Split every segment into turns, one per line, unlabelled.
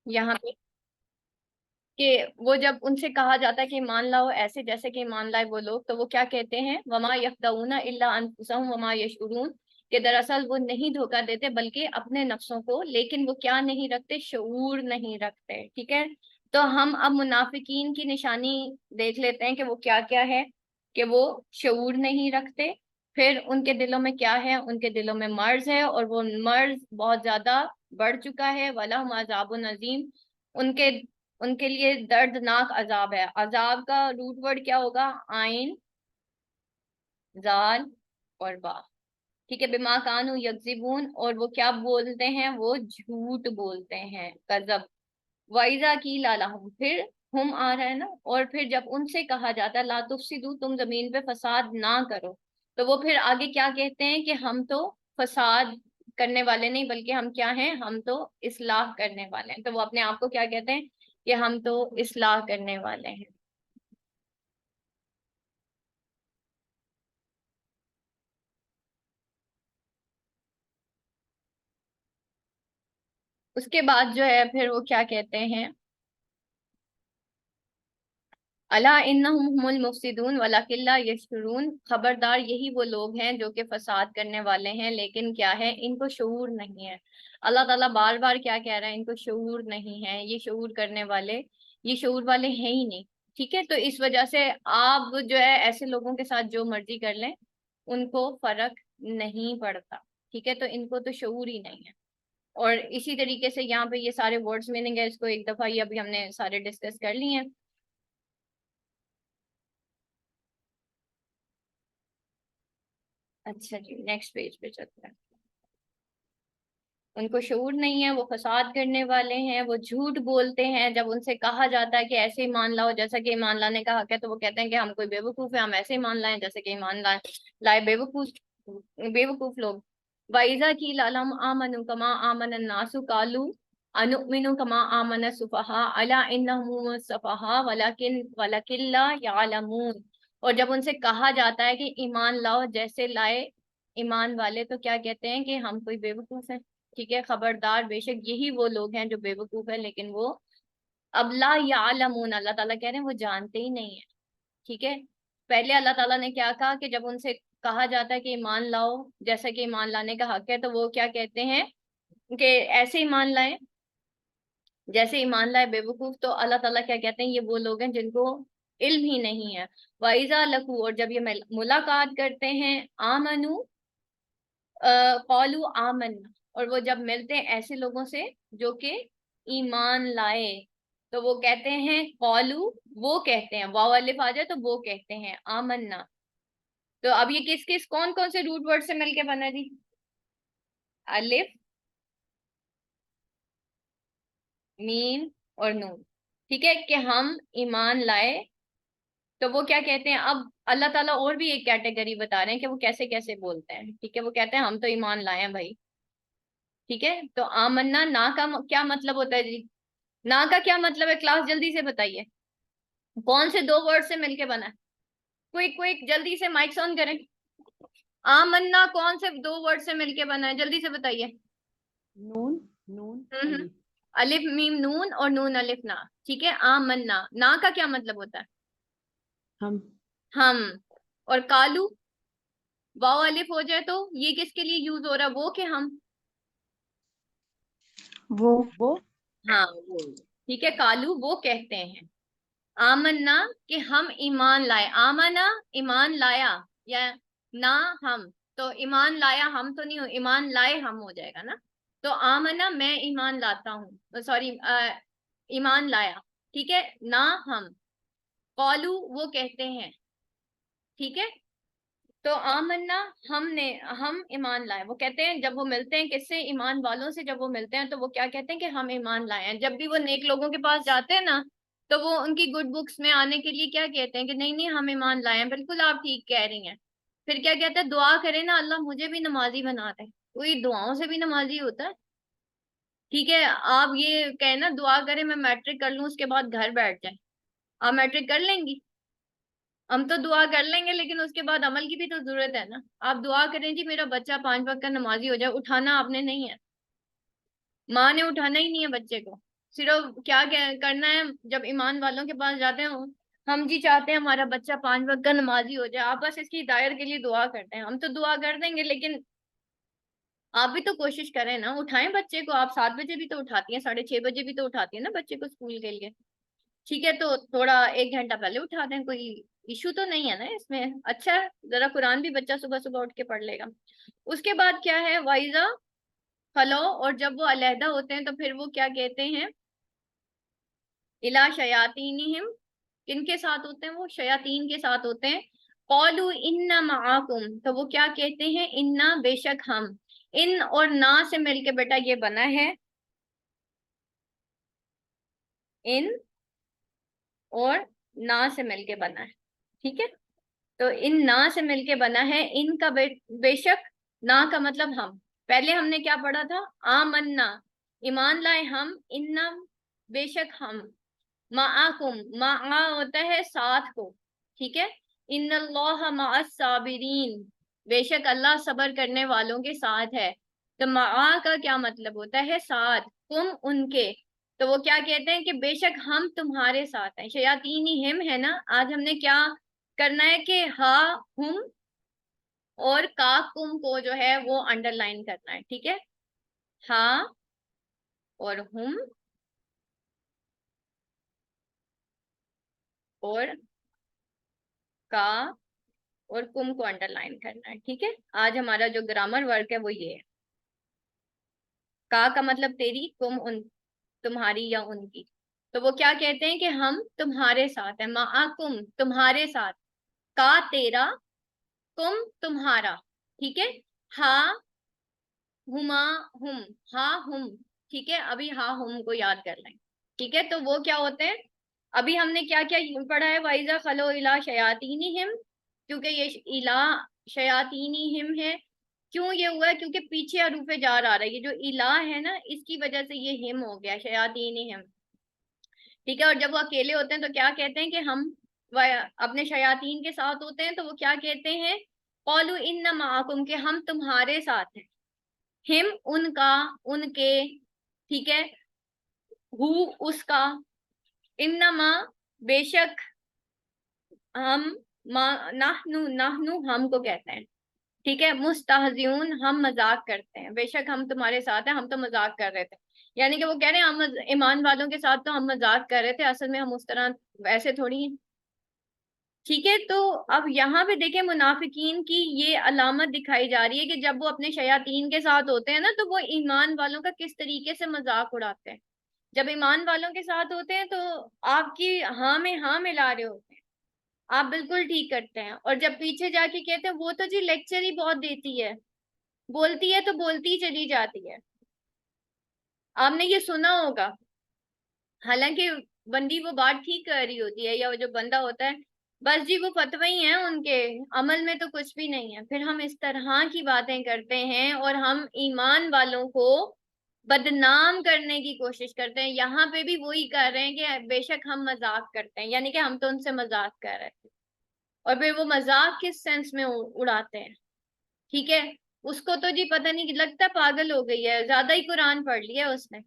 यहाँ पे कि वो जब उनसे कहा जाता है कि मान लाओ ऐसे जैसे कि मान लाए वो लोग, तो वो क्या कहते हैं, वमा यख्दऊना इल्ला अनफुसहुम वमा यशउरून, कि दरअसल वो नहीं धोखा देते बल्कि अपने नफ्सों को, लेकिन वो क्या नहीं रखते, शऊर नहीं रखते। ठीक है। तो हम अब मुनाफिकीन की निशानी देख लेते हैं कि वो क्या क्या है, कि वो शऊर नहीं रखते। फिर उनके दिलों में क्या है, उनके दिलों में मर्ज है, और वो मर्ज बहुत ज्यादा बढ़ चुका है। वलहुम अज़ाबुन अज़ीम, उनके उनके लिए दर्दनाक अजाब है। अजाब का रूट वर्ड क्या होगा, आइन, जाल और बा। ठीक है। बिमा कानू यकजिबून, और वो क्या बोलते हैं, वो झूठ बोलते हैं, कजब। वाइजा की लालहम, फिर हम आ रहा है ना, और फिर जब उनसे कहा जाता है ला तुफसिदू, तुम जमीन पे फसाद ना करो, तो वो फिर आगे क्या कहते हैं कि हम तो फसाद करने वाले नहीं, बल्कि हम क्या हैं, हम तो इस्लाह करने वाले हैं। तो वो अपने आप को क्या कहते हैं, कि हम तो इस्लाह करने वाले हैं। उसके बाद जो है फिर वो क्या कहते हैं, अला इन्नहुम हुमुल मुफसिदून वलाकिन ला यशउरून, खबरदार यही वो लोग हैं जो कि फसाद करने वाले हैं, लेकिन क्या है, इनको शऊर नहीं है। अल्लाह ताला बार बार क्या कह रहा है, इनको शऊर नहीं है, ये शऊर करने वाले, ये शऊर वाले हैं ही नहीं। ठीक है। तो इस वजह से आप जो है ऐसे लोगों के साथ जो मर्जी कर लें, उनको फर्क नहीं पड़ता। ठीक है। तो इनको तो शऊर ही नहीं है। और इसी तरीके से यहाँ पे ये सारे वर्ड्स मीनिंग है, इसको एक दफा ये अभी हमने सारे डिस्कस कर लिए हैं। अच्छा जी, नेक्स्ट पेज पे चलते हैं। उनको शऊर नहीं है, वो फसाद करने वाले हैं, वो झूठ बोलते हैं। जब उनसे कहा जाता है कि ऐसे ही मान लाओ जैसा कि ईमान लाने का हक है, तो वो कहते हैं कि हम कोई बेवकूफ है, हम ऐसे ही मान लाएं जैसे कि ईमान लाए बेवकूफ, बेवकूफ लोग। वाइजा की लालम आमनु कमा आमन नासु कालू अनुमिनु कमा आमन सुफहा अला इन्नहुम सफहा वलाकिन वलाकिल्ला यालमून। और जब उनसे कहा जाता है कि ईमान लाओ जैसे लाए ईमान वाले, तो क्या कहते हैं, कि हम कोई बेवकूफ हैं। ठीक है। खबरदार, बेशक यही वो लोग हैं जो बेवकूफ है, लेकिन वो अबला यालमून, अल्लाह ताला कह रहे हैं वो जानते ही नहीं है। ठीक है। पहले अल्लाह ताला ने क्या कहा, कि जब उनसे कहा जाता है कि ईमान लाओ जैसा कि ईमान लाने का हक है, तो वो क्या कहते हैं, कि ऐसे ईमान लाए जैसे ईमान लाए बेवकूफ। तो अल्लाह ताला क्या कहते हैं, ये वो लोग हैं जिनको इल्म ही नहीं है। वाइजा लकू, और जब ये मुलाकात करते हैं, आमनु, कौलू आमन्ना, और वो जब मिलते हैं ऐसे लोगों से जो कि ईमान लाए, तो वो कहते हैं कौलू, वो कहते हैं, वाव अलिफ आ जाए तो वो कहते हैं आमन्ना। तो अब ये किस किस कौन कौन से रूट वर्ड से मिलके बना जी, अलिफ, मीम और नून। ठीक है, कि हम ईमान लाए, तो वो क्या कहते हैं, अब अल्लाह ताला और भी एक कैटेगरी बता रहे हैं कि वो कैसे कैसे बोलते हैं। ठीक है। वो कहते हैं हम तो ईमान लाए हैं भाई। ठीक है। तो आमन्ना ना का क्या मतलब होता है जी, ना का क्या मतलब है, क्लास जल्दी से बताइए, कौन से दो वर्ड से मिलके बना है, क्विक क्विक जल्दी से माइक ऑन करें। आमन्ना कौन से दो वर्ड से मिलके बना है, जल्दी से बताइए।
नून, नून
हम्म।
अलिफ।
अलिफ मीम नून और नून अलिफ ना। ठीक है। आमन्ना, ना का क्या मतलब होता है,
हम।
हम। और कालू, वाव अलिफ हो जाए तो ये किसके लिए यूज हो रहा है, वो के हम।
वो।
हाँ, वो। ठीक है। कालू वो कहते हैं, आमन्ना कि हम ईमान लाए, आमना ईमान लाया, या ना हम, तो ईमान लाया हम तो नहीं हो, ईमान लाए हम हो जाएगा ना। तो आमना मैं ईमान लाता हूँ, सॉरी, ईमान लाया। ठीक है ना, हम। कौलू वो कहते हैं। ठीक है। तो आमन्ना, हमने, हम ईमान लाए, वो कहते हैं जब वो मिलते हैं किससे, ईमान वालों से जब वो मिलते हैं, तो वो क्या कहते हैं कि हम ईमान लाए हैं। जब भी वो नेक लोगों के पास जाते हैं ना, तो वो उनकी गुड बुक्स में आने के लिए क्या कहते हैं, कि नहीं नहीं हम ईमान लाए हैं, बिल्कुल आप ठीक कह रही हैं। फिर क्या कहते हैं, दुआ करें ना अल्लाह मुझे भी नमाजी बना दे। कोई दुआओं से भी नमाजी होता है। ठीक है। आप ये कहें ना, दुआ करें मैं मैट्रिक कर लूं उसके बाद घर बैठ जाए, आप मैट्रिक कर लेंगी। हम तो दुआ कर लेंगे, लेकिन उसके बाद अमल की भी तो जरूरत है ना। आप दुआ करें जी मेरा बच्चा 5 वक्त का नमाजी हो जाए, उठाना आपने नहीं है, माँ ने उठाना ही नहीं है बच्चे को। सिर्फ क्या करना है जब ईमान वालों के पास जाते हैं, हम जी चाहते हैं हमारा बच्चा 5 वक्त का नमाजी हो जाए, आप बस इसकी हिदायत के लिए दुआ करते हैं। हम तो दुआ कर देंगे, लेकिन आप भी तो कोशिश करें ना, उठाएं बच्चे को। आप 7 बजे भी तो उठाती हैं, 6:30 बजे भी तो उठाती हैं ना बच्चे को स्कूल के लिए। ठीक है, तो थोड़ा 1 घंटा पहले उठा दें, कोई इशू तो नहीं है ना इसमें। अच्छा है, जरा कुरान भी बच्चा सुबह सुबह उठ के पढ़ लेगा। उसके बाद क्या है, वाइजा खलो, और जब वो अलहदा होते हैं तो फिर वो क्या कहते हैं, इला शयातीनिहिम, किनके साथ होते हैं, वो शयातीन के साथ होते हैं। कौलू इन्ना माआकुम, तो वो क्या कहते हैं, इन्ना बेशक हम। इन और ना से मिलके बेटा ये बना है, इन और ना से मिलके बना है। ठीक है, तो इन ना से मिलके बना है। इन का बेशक, ना का मतलब हम। पहले हमने क्या पढ़ा था, आमन्ना, ईमान लाए हम, इन्ना बेशक हम, माआकुम, मा होता है साथ को। ठीक है, इन्नल्लाह मअस साबिरीन, बेशक अल्लाह सबर करने वालों के साथ है। तो मा का क्या मतलब होता है, साथ, तुम उनके। तो वो क्या कहते हैं कि बेशक हम तुम्हारे साथ हैं। शयातीनी हिम है ना, आज हमने क्या करना है कि हा हुम और का कुम को जो है वो अंडरलाइन करना है। ठीक है, हा और हुम और का और कुम को अंडरलाइन करना है। ठीक है, आज हमारा जो ग्रामर वर्क है वो ये है। का मतलब तेरी, कुम उन, तुम्हारी या उनकी। तो वो क्या कहते हैं कि हम तुम्हारे साथ है, माकुम तुम्हारे साथ, का तेरा, कुम तुम्हारा। ठीक है, हा हुमा हुम, हा हुम। ठीक है, अभी हा हुम को याद कर लें। ठीक है, तो वो क्या होते हैं, अभी हमने क्या क्या पढ़ा है, वाइजा खलो इला शयातीनी हिम, क्योंकि ये इला शयातीनी हिम है। क्यों ये हुआ है, क्योंकि पीछे अरूफे जार आ रहा है, ये जो इला है ना इसकी वजह से ये हिम हो गया, शयातीनी हिम। ठीक है, और जब वो अकेले होते हैं तो क्या कहते हैं कि हम अपने शयातीन के साथ होते हैं, तो वो क्या कहते हैं, कौलू इन्ना माकुम, के हम तुम्हारे साथ हैं। हिम उनका, उनके। ठीक है, हु उसका, इन्नमा बेशक, हम, मा नाहनु, नाहनु हम को कहते हैं। ठीक है, मुस्तहजिऊन हम मजाक करते हैं, बेशक हम तुम्हारे साथ हैं, हम तो मजाक कर रहे थे। यानी कि वो कह रहे हैं हम ईमान वालों के साथ तो हम मजाक कर रहे थे, असल में हम उस तरह वैसे थोड़ी हैं। ठीक है, तो अब यहाँ पे देखें, मुनाफिकीन की ये अलामत दिखाई जा रही है कि जब वो अपने शयातीन के साथ होते हैं ना, तो वो ईमान वालों का किस तरीके से मजाक उड़ाते हैं। जब ईमान वालों के साथ होते हैं तो आपकी हाँ में हाँ मिला रहे होते हैं, आप बिल्कुल ठीक करते हैं। और जब पीछे जाके कहते हैं वो तो जी लेक्चर ही बहुत देती है, बोलती है तो बोलती ही चली जाती है, आपने ये सुना होगा। हालांकि बंदी वो बात ठीक कर रही होती है, या वो जो बंदा होता है, बस जी वो फतवा ही है उनके, अमल में तो कुछ भी नहीं है। फिर हम इस तरह की बातें करते हैं और हम ईमान वालों को बदनाम करने की कोशिश करते हैं। यहाँ पे भी वही कर रहे हैं कि बेशक हम मजाक करते हैं, यानी कि हम तो उनसे मजाक कर रहे थे। और फिर वो मजाक किस सेंस में उड़ाते हैं। ठीक है, उसको तो जी पता नहीं, लगता पागल हो गई है, ज्यादा ही कुरान पढ़ लिया उसने।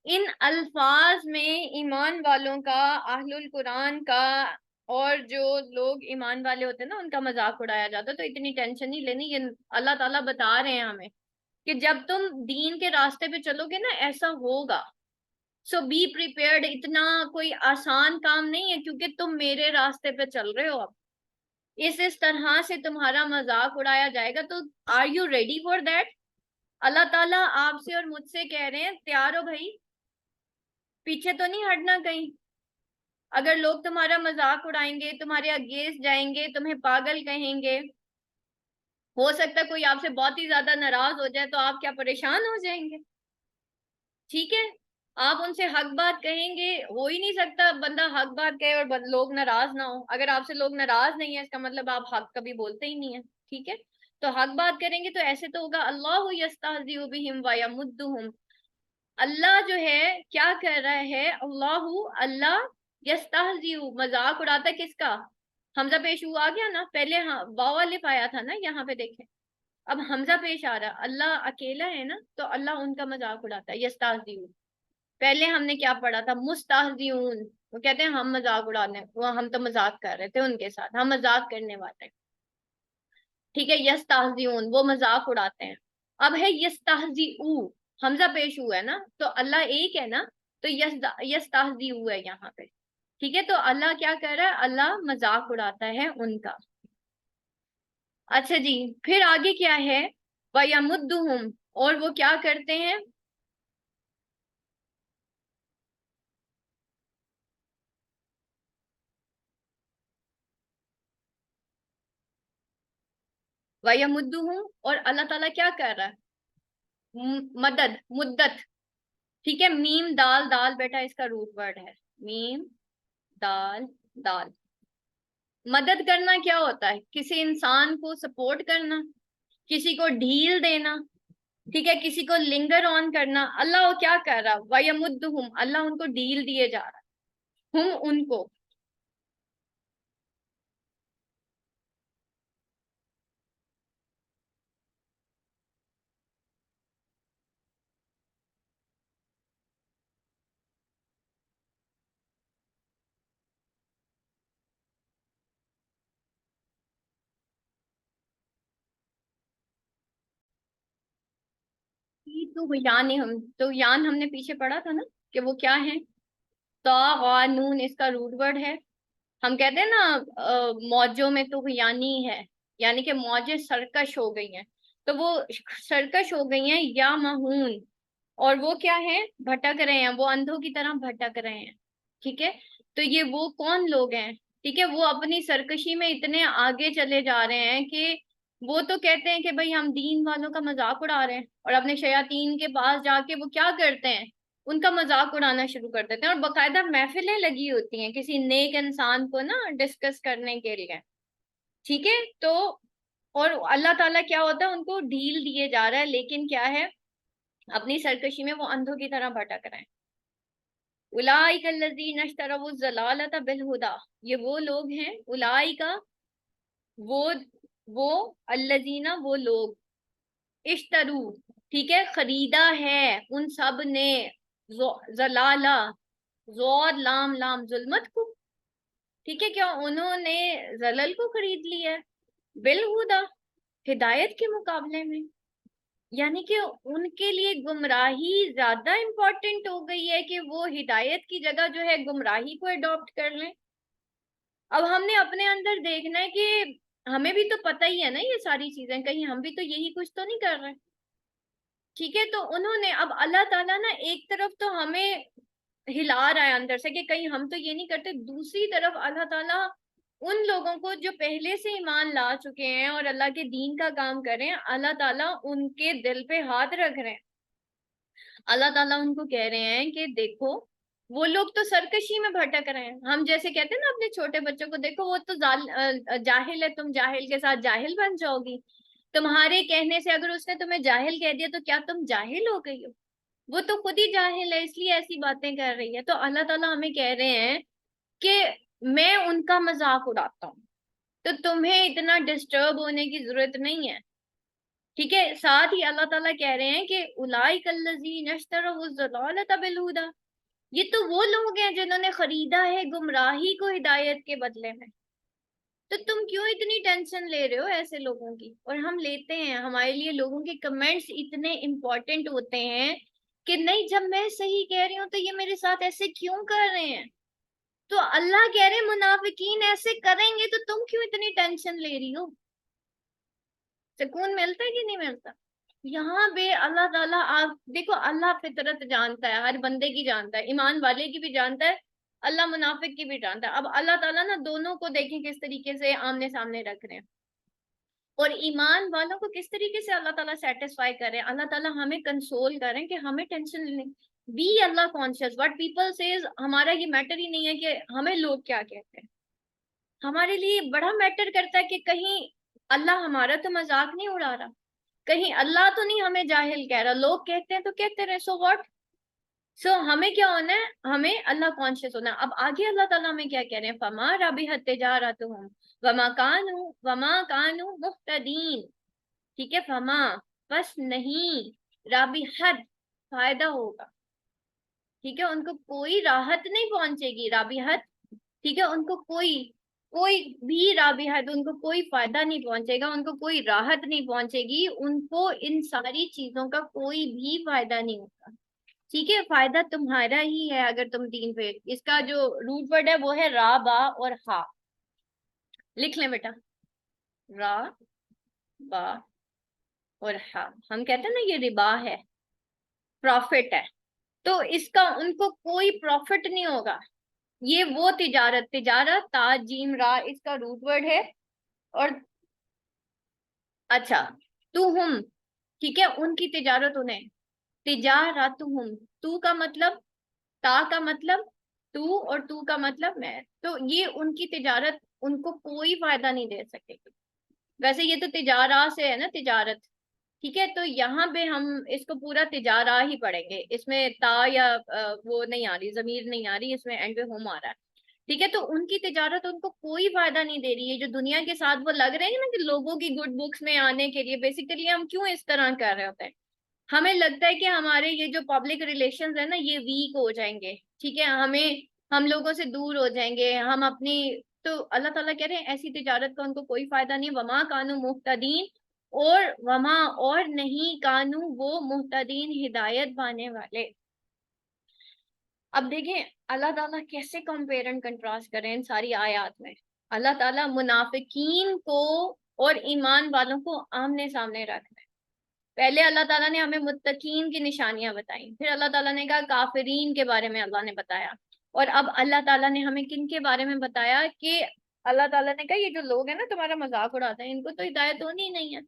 इन अल्फाज में ईमान वालों का, अहलुल कुरान का, और जो लोग ईमान वाले होते हैं ना उनका मजाक उड़ाया जाता है। तो इतनी टेंशन नहीं लेनी, ये अल्लाह ताला बता रहे हैं हमें कि जब तुम दीन के रास्ते पे चलोगे ना ऐसा होगा। सो बी प्रिपेयर्ड, इतना कोई आसान काम नहीं है, क्योंकि तुम मेरे रास्ते पे चल रहे हो। अब इस तरह से तुम्हारा मजाक उड़ाया जाएगा, तो are you ready for that. Allah Taala आपसे और मुझसे कह रहे हैं, तैयार हो भाई, पीछे तो नहीं हटना कहीं। अगर लोग तुम्हारा मजाक उड़ाएंगे, तुम्हारे अगेंस्ट जाएंगे, तुम्हें पागल कहेंगे, हो सकता है कोई आपसे बहुत ही ज्यादा नाराज हो जाए, तो आप क्या परेशान हो जाएंगे। ठीक है, आप उनसे हक बात कहेंगे, हो ही नहीं सकता बंदा हक बात कहे और लोग नाराज ना हो। अगर आपसे लोग नाराज नहीं है, इसका मतलब आप हक कभी बोलते ही नहीं है। ठीक है, तो हक बात करेंगे तो ऐसे तो होगा, अल्लाह यस्तहज़िउ बिहिम व यमुद्दुहुम, अल्लाह जो है क्या कर रहा है, अल्लाहु अल्लाह, यस्तहज़िउ मजाक उड़ाता है, किसका, हमजा पेश हुआ आ गया ना पहले, हाँ वाव अलिफ आया था ना यहाँ पे देखें, अब हमजा पेश आ रहा, अल्लाह अकेला है ना, तो अल्लाह उनका मजाक उड़ाता है, यस्तहज़िउ। पहले हमने क्या पढ़ा था, मुस्ताहजिऊन, वो कहते हैं हम मजाक उड़ाने, वो हम तो मजाक कर रहे थे उनके साथ, हम मजाक करने वाले हैं। ठीक है, यस्ताहजिऊन वो मजाक उड़ाते हैं। अब है यस्ताहजीऊ, हमजा पेश हुआ है ना, तो अल्लाह एक है ना, तो यस्ताहजीऊ है यहाँ पे। ठीक है, तो अल्लाह क्या कर रहा है, अल्लाह मजाक उड़ाता है उनका। अच्छा जी, फिर आगे क्या है, वयमुद्दुहुम, और वो क्या करते हैं, वयमुद्दुहुम, और अल्लाह ताला क्या कर रहा है, मदद, मुद्दत। ठीक है, मीम दाल, दाल बेटा इसका रूट वर्ड है, मीम दाल, दाल। मदद करना क्या होता है, किसी इंसान को सपोर्ट करना, किसी को ढील देना। ठीक है, किसी को लिंगर ऑन करना। अल्लाह वो क्या कर रहा है, वयमुद्दुहुम, अल्लाह उनको ढील दिए जा रहा है, हम उनको। तो यान हम, तो यान हमने पीछे पढ़ा था ना कि वो क्या है, तागानून इसका रूट वर्ड है। हम कहते हैं ना मौजों में तो यानी है, यानी कि मौजें सरकश हो गई हैं, तो वो सरकश हो गई हैं, या महून, और वो क्या है, भटक रहे हैं, वो अंधों की तरह भटक रहे हैं। ठीक है, तो ये वो कौन लोग हैं, ठीक है, वो अपनी सरकशी में इतने आगे चले जा रहे हैं कि वो तो कहते हैं कि भाई हम दीन वालों का मजाक उड़ा रहे हैं, और अपने शयातीन के पास जाके वो क्या करते हैं, उनका मजाक उड़ाना शुरू कर देते हैं, और बकायदा महफिलें लगी होती हैं किसी नेक इंसान को ना डिस्कस करने के लिए। ठीक है, तो और अल्लाह ताला क्या होता है, उनको ढील दिए जा रहा है, लेकिन क्या है, अपनी सरकशी में वो अंधों की तरह भटक रहे हैं। उलाइका लजीना इश्तरऊ ज़लालता बिल हुदा, ये वो लोग हैं, उलाइका वो वो अल्लजीना वो लोग, इश्तरू, ठीक है, खरीदा है उन सब ने, जलाला, जोर लाम लाम, जुल्मत को। ठीक है, क्या उन्होंने जलल को खरीद लिया है, बिल हुदा, हिदायत के मुकाबले में, यानी कि उनके लिए गुमराही ज्यादा इंपॉर्टेंट हो गई है कि वो हिदायत की जगह जो है गुमराही को अडॉप्ट कर लें। अब हमने अपने अंदर देखना है कि हमें भी तो पता ही है ना ये सारी चीजें, कहीं हम भी तो यही कुछ तो नहीं कर रहे। ठीक है, तो उन्होंने, अब अल्लाह ताला ना एक तरफ तो हमें हिला रहा है अंदर से कि कहीं हम तो ये नहीं करते, दूसरी तरफ अल्लाह ताला उन लोगों को जो पहले से ईमान ला चुके हैं और अल्लाह के दीन का काम कर रहे हैं, अल्लाह ताला उनके दिल पे हाथ रख रहे हैं। अल्लाह ताला उनको कह रहे हैं कि देखो, वो लोग तो सरकशी में भटक रहे हैं, हम जैसे कहते हैं ना अपने छोटे बच्चों को, देखो वो तो जाहिल है, तुम जाहिल के साथ जाहिल बन जाओगी, तुम्हारे कहने से अगर उसने तुम्हें जाहिल कह दिया तो क्या तुम जाहिल हो गई हो, वो तो खुद ही जाहिल है इसलिए ऐसी बातें कर रही है। तो अल्लाह ताला हमें कह रहे हैं कि मैं उनका मजाक उड़ाता हूँ, तो तुम्हें इतना डिस्टर्ब होने की जरूरत नहीं है। ठीक है, साथ ही अल्लाह ताला कह रहे हैं कि उलाई कल्लजीन इश्तरऊ ज़लालता बिल हुदा, ये तो वो लोग हैं जिन्होंने खरीदा है गुमराही को हिदायत के बदले में। तो तुम क्यों इतनी टेंशन ले रहे हो ऐसे लोगों की, और हम लेते हैं, हमारे लिए लोगों के कमेंट्स इतने इंपॉर्टेंट होते हैं कि नहीं, जब मैं सही कह रही हूँ तो ये मेरे साथ ऐसे क्यों कर रहे हैं। तो अल्लाह कह रहे हैं मुनाफिकीन ऐसे करेंगे तो तुम क्यों इतनी टेंशन ले रही हो। सुकून मिलता है कि नहीं मिलता। यहाँ पे अल्लाह ताला, आप देखो, अल्लाह फितरत जानता है, हर बंदे की जानता है, ईमान वाले की भी जानता है, अल्लाह मुनाफिक की भी जानता है। अब अल्लाह ताला ना दोनों को देखें किस तरीके से आमने सामने रख रहे हैं, और ईमान वालों को किस तरीके से अल्लाह ताला सेटिस्फाई कर रहे हैं। अल्लाह ताला हमें कंसोल करें कि हमें टेंशन नहीं, be Allah conscious, what people says हमारा ये मैटर ही नहीं है कि हमें लोग क्या कहते हैं। हमारे लिए बड़ा मैटर करता है कि कहीं अल्लाह हमारा तो मजाक नहीं उड़ा रहा, कहीं अल्लाह तो नहीं हमें जाहिल कह रहा, लोग कहते हैं तो कहते रहे, सो व्हाट। सो हमें क्या होना है, हमें अल्लाह कॉन्शियस होना है। अब आगे अल्लाह ताला हमें क्या कह रहे हैं, फमा रबिहत तिजारतुहुम वमा कानू मुहतदीन। ठीक है, फमा, बस नहीं, रबिहत, फायदा होगा, ठीक है, उनको कोई राहत नहीं पहुंचेगी, राबिहत, ठीक है, उनको कोई कोई भी राबिहत, उनको कोई फायदा नहीं पहुंचेगा, उनको कोई राहत नहीं पहुंचेगी, उनको इन सारी चीजों का कोई भी फायदा नहीं होगा। ठीक है, फायदा तुम्हारा ही है अगर तुम दीन पे। इसका जो रूट वर्ड है वो है रा, बा और हा। लिख लें बेटा, रा, बा और हा। हम कहते हैं ना ये रिबा है, प्रॉफिट है, तो इसका उनको कोई प्रॉफिट नहीं होगा। ये वो तिजारत, तिजारत ता जीम रा इसका रूट वर्ड है। और अच्छा, तुहुम, ठीक है, उनकी तिजारत उन्हें, तिजारतुहुम, तू का मतलब, ता का मतलब तू और तू का मतलब मैं, तो ये उनकी तिजारत उनको कोई फायदा नहीं दे सकेगी। वैसे ये तो तिजारा से है ना, तिजारत, ठीक है, तो यहाँ पे हम इसको पूरा तिजारा ही पढ़ेंगे, इसमें ता या वो नहीं आ रही, जमीर नहीं आ रही, इसमें एंड पे होम आ रहा है। ठीक है, तो उनकी तिजारत उनको कोई फायदा नहीं दे रही है। जो दुनिया के साथ वो लग रहे हैं ना कि लोगों की गुड बुक्स में आने के लिए, बेसिकली हम क्यों इस तरह कर रहे होते हैं, हमें लगता है कि हमारे ये जो पब्लिक रिलेशंस है ना ये वीक हो जाएंगे, ठीक है, हमें, हम लोगों से दूर हो जाएंगे, हम अपनी, तो अल्लाह ताला कह रहे हैं ऐसी तिजारत का उनको कोई फायदा नहीं। वमा कानू मुहतदीन, और वमा, और नहीं कानू वो मुहतदीन, हिदायत पाने वाले। अब देखें अल्लाह ताला कैसे कंपेयर एंड कंट्रास्ट करें इन सारी आयत में। अल्लाह ताला मुनाफिकीन को और ईमान वालों को आमने सामने रख रहे हैं। पहले अल्लाह ताला ने हमें मुत्तकीन की निशानियां बताई, फिर अल्लाह ताला ने कहा काफिरीन के बारे में अल्लाह ने बताया, और अब अल्लाह ताला ने हमें किन के बारे में बताया कि अल्लाह ताला ने कहा ये जो लोग हैं ना तुम्हारा मजाक उड़ाते हैं, इनको तो हिदायत होनी ही नहीं है।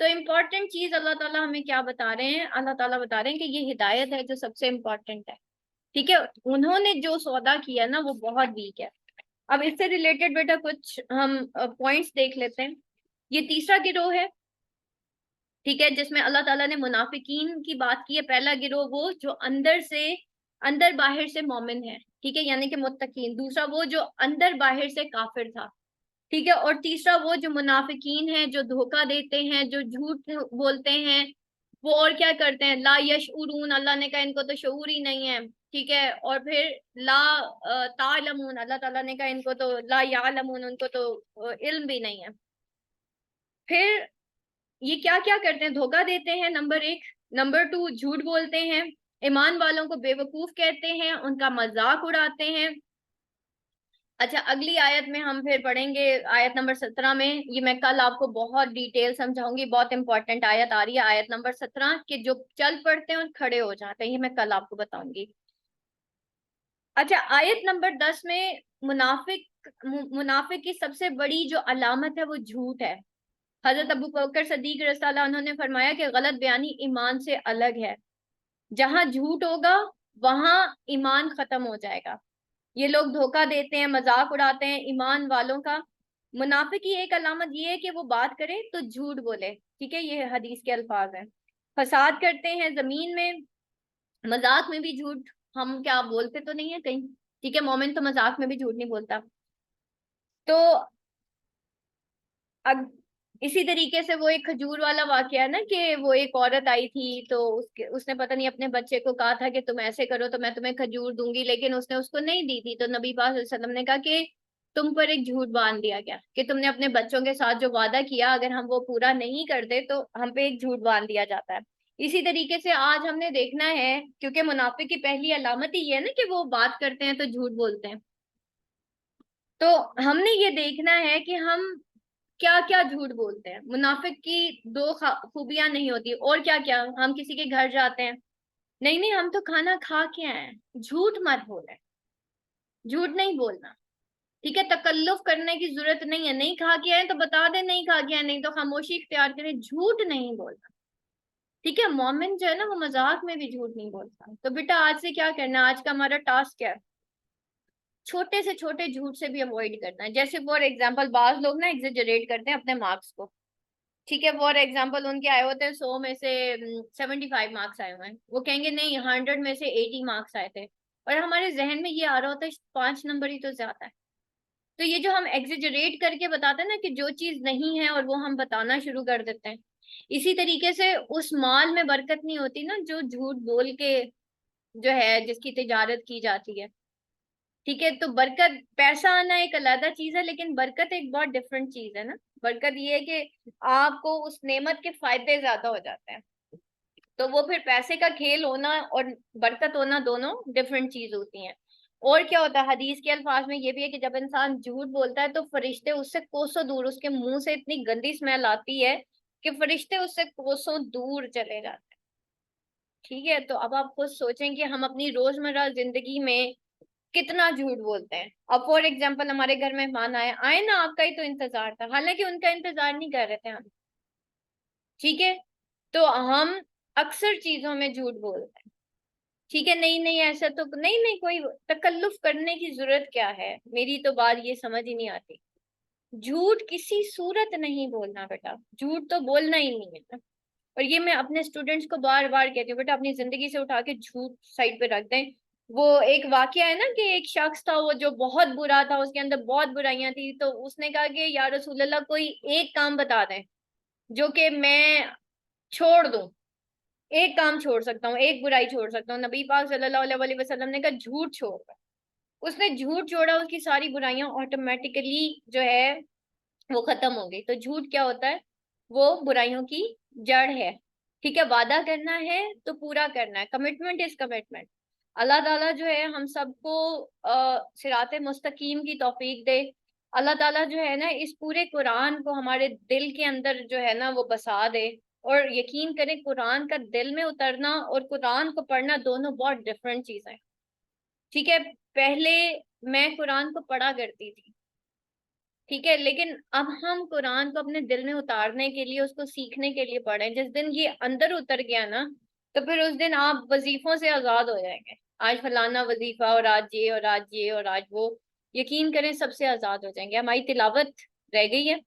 तो इम्पोर्टेंट चीज अल्लाह ताला हमें क्या बता रहे हैं, अल्लाह ताला बता रहे हैं कि ये हिदायत है जो सबसे इम्पोर्टेंट है। ठीक है, उन्होंने जो सौदा किया ना वो बहुत वीक है। अब इससे रिलेटेड बेटा कुछ हम पॉइंट्स देख लेते हैं। ये तीसरा गिरोह है, ठीक है, जिसमें अल्लाह ताला ने मुनाफिकीन की बात की है। पहला गिरोह वो जो अंदर से, अंदर बाहर से मोमिन है, ठीक है, यानी कि मुत्तकीन। दूसरा वो जो अंदर बाहर से काफिर था, ठीक है। और तीसरा वो जो मुनाफिकीन है, जो धोखा देते हैं, जो झूठ बोलते हैं, वो और क्या करते हैं, ला यशउरून, अल्लाह ने कहा इनको तो शऊर ही नहीं है, ठीक है। और फिर ला तालमून, अल्लाह ताला ने कहा इनको तो ला यालमून, उनको तो इल्म भी नहीं है। फिर ये क्या क्या करते हैं, धोखा देते हैं, नंबर एक। नंबर टू, झूठ बोलते हैं, ईमान वालों को बेवकूफ कहते हैं, उनका मजाक उड़ाते हैं। अच्छा, अगली आयत में हम फिर पढ़ेंगे, आयत नंबर 17 में, ये मैं कल आपको बहुत डिटेल समझाऊंगी, बहुत इंपॉर्टेंट आयत आ रही है, आयत नंबर 17, कि जो चल पड़ते हैं और खड़े हो जाते हैं, ये मैं कल आपको बताऊंगी। अच्छा, आयत नंबर 10 में मुनाफिक की सबसे बड़ी जो अलामत है वो झूठ है। हजरत अबू बकर सदीक रज़ियल्लाहु अन्हु ने फरमाया कि गलत बयानी ईमान से अलग है, जहां झूठ होगा वहां ईमान खत्म हो जाएगा। ये लोग धोखा देते हैं, मजाक उड़ाते हैं ईमान वालों का। मुनाफिक की एक अलामत ये है कि वो बात करे तो झूठ बोले, ठीक है, ये हदीस के अल्फाज हैं। फसाद करते हैं जमीन में, मजाक में भी झूठ, हम क्या बोलते तो नहीं है कहीं, ठीक है, मोमिन तो मजाक में भी झूठ नहीं बोलता। तो अब इसी तरीके से वो एक खजूर वाला वाकया है ना, कि वो एक औरत आई थी, तो उसने पता नहीं अपने बच्चे को कहा था कि तुम ऐसे करो तो मैं तुम्हें खजूर दूंगी, लेकिन उसने उसको नहीं दी थी। तो नबी पाक सल्लल्लाहु अलैहि वसल्लम ने कहा कि तुम पर एक झूठ बांध दिया गया, कि तुमने अपने बच्चों के साथ जो वादा किया अगर हम वो पूरा नहीं करते तो हम पे एक झूठ बांध दिया जाता है। इसी तरीके से आज हमने देखना है, क्योंकि मुनाफिक की पहली अलामत ही ये है ना कि वो बात करते हैं तो झूठ बोलते हैं, तो हमने ये देखना है कि हम क्या क्या झूठ बोलते हैं। मुनाफिक की दो खूबियां नहीं होती, और क्या क्या, हम किसी के घर जाते हैं, नहीं नहीं हम तो खाना खा के आए हैं, झूठ मत बोले, झूठ नहीं बोलना, ठीक है, तकल्लुफ करने की जरूरत नहीं है, नहीं खा के आए तो बता दे नहीं खा के आए, नहीं तो खामोशी इख्तियार करें, झूठ नहीं बोलना, ठीक है। मोमिन जो है ना वो मजाक में भी झूठ नहीं बोलता। तो बेटा आज से क्या करना है, आज का हमारा टास्क क्या है, छोटे से छोटे झूठ से भी अवॉइड करना है। जैसे फॉर एग्जाम्पल बाज लोग ना एग्जेजरेट करते हैं अपने मार्क्स को, ठीक है, फॉर एग्जाम्पल उनके आए होते हैं 100 में से 75 मार्क्स आए हुए हैं, वो कहेंगे नहीं 100 में से 80 मार्क्स आए थे, और हमारे जहन में ये आ रहा होता है 5 नंबर ही तो ज्यादा है। तो ये जो हम एग्जेजरेट करके बताते हैं ना कि जो चीज नहीं है और वो हम बताना शुरू कर देते हैं, इसी तरीके से उस माल में बरकत नहीं होती ना जो झूठ बोल के जो है जिसकी तिजारत की जाती है। ठीक है, तो बरकत, पैसा आना एक अलग चीज है, लेकिन बरकत एक बहुत डिफरेंट चीज है ना। बरकत ये है कि आपको उस नेमत के फायदे ज्यादा हो जाते हैं। तो वो फिर पैसे का खेल होना और बरकत होना दोनों डिफरेंट चीज होती हैं। और क्या होता है हदीस के अल्फाज में ये भी है कि जब इंसान झूठ बोलता है तो फरिश्ते उससे कोसों दूर, उसके मुंह से इतनी गंदी स्मेल आती है कि फरिश्ते उससे कोसों दूर चले जाते हैं। ठीक है, तो अब आप खुद सोचें कि हम अपनी रोजमर्रा जिंदगी में कितना झूठ बोलते हैं। अब फॉर एग्जाम्पल हमारे घर मेहमान आए आए ना, आपका ही तो इंतजार था, हालांकि उनका इंतजार नहीं कर रहे थे हम। ठीक है, तो हम अक्सर चीजों में झूठ बोलते हैं। ठीक है, नहीं नहीं ऐसा तो नहीं, नहीं कोई तकल्लुफ करने की जरूरत क्या है, मेरी तो बात ये समझ ही नहीं आती। झूठ किसी सूरत नहीं बोलना बेटा, झूठ तो बोलना ही नहीं है ना। और ये मैं अपने स्टूडेंट्स को बार बार कहती हूँ, बेटा अपनी जिंदगी से उठा के झूठ साइड पे रख दें। वो एक वाकया है ना कि एक शख्स था वो जो बहुत बुरा था, उसके अंदर बहुत बुराइयां थी, तो उसने कहा कि या रसूल अल्लाह कोई एक काम बता दें जो कि मैं छोड़ दूं, एक काम छोड़ सकता हूँ, एक बुराई छोड़ सकता हूँ। नबी पाक सल्लल्लाहु अलैहि वसल्लम ने कहा झूठ छोड़। उसने झूठ छोड़ा, उसकी सारी बुराइयां ऑटोमेटिकली जो है वो खत्म हो गई। तो झूठ क्या होता है, वो बुराइयों की जड़ है। ठीक है, वादा करना है तो पूरा करना है, कमिटमेंट इज कमिटमेंट। अल्लाह ताला जो है हम सबको सिराते मुस्तकीम की तौफीक दे। अल्लाह ताला जो है ना इस पूरे कुरान को हमारे दिल के अंदर जो है ना वो बसा दे। और यकीन करें कुरान का दिल में उतरना और कुरान को पढ़ना दोनों बहुत डिफरेंट चीजें हैं। ठीक है, पहले मैं कुरान को पढ़ा करती थी, ठीक है, लेकिन अब हम कुरान को अपने दिल में उतारने के लिए, उसको सीखने के लिए पढ़े। जिस दिन ये अंदर उतर गया ना, तो फिर उस दिन आप वजीफों से आजाद हो जाएंगे। आज फलाना वजीफा और आज ये और आज ये और आज वो, यकीन करें सबसे आजाद हो जाएंगे। हमारी तिलावत रह गई है,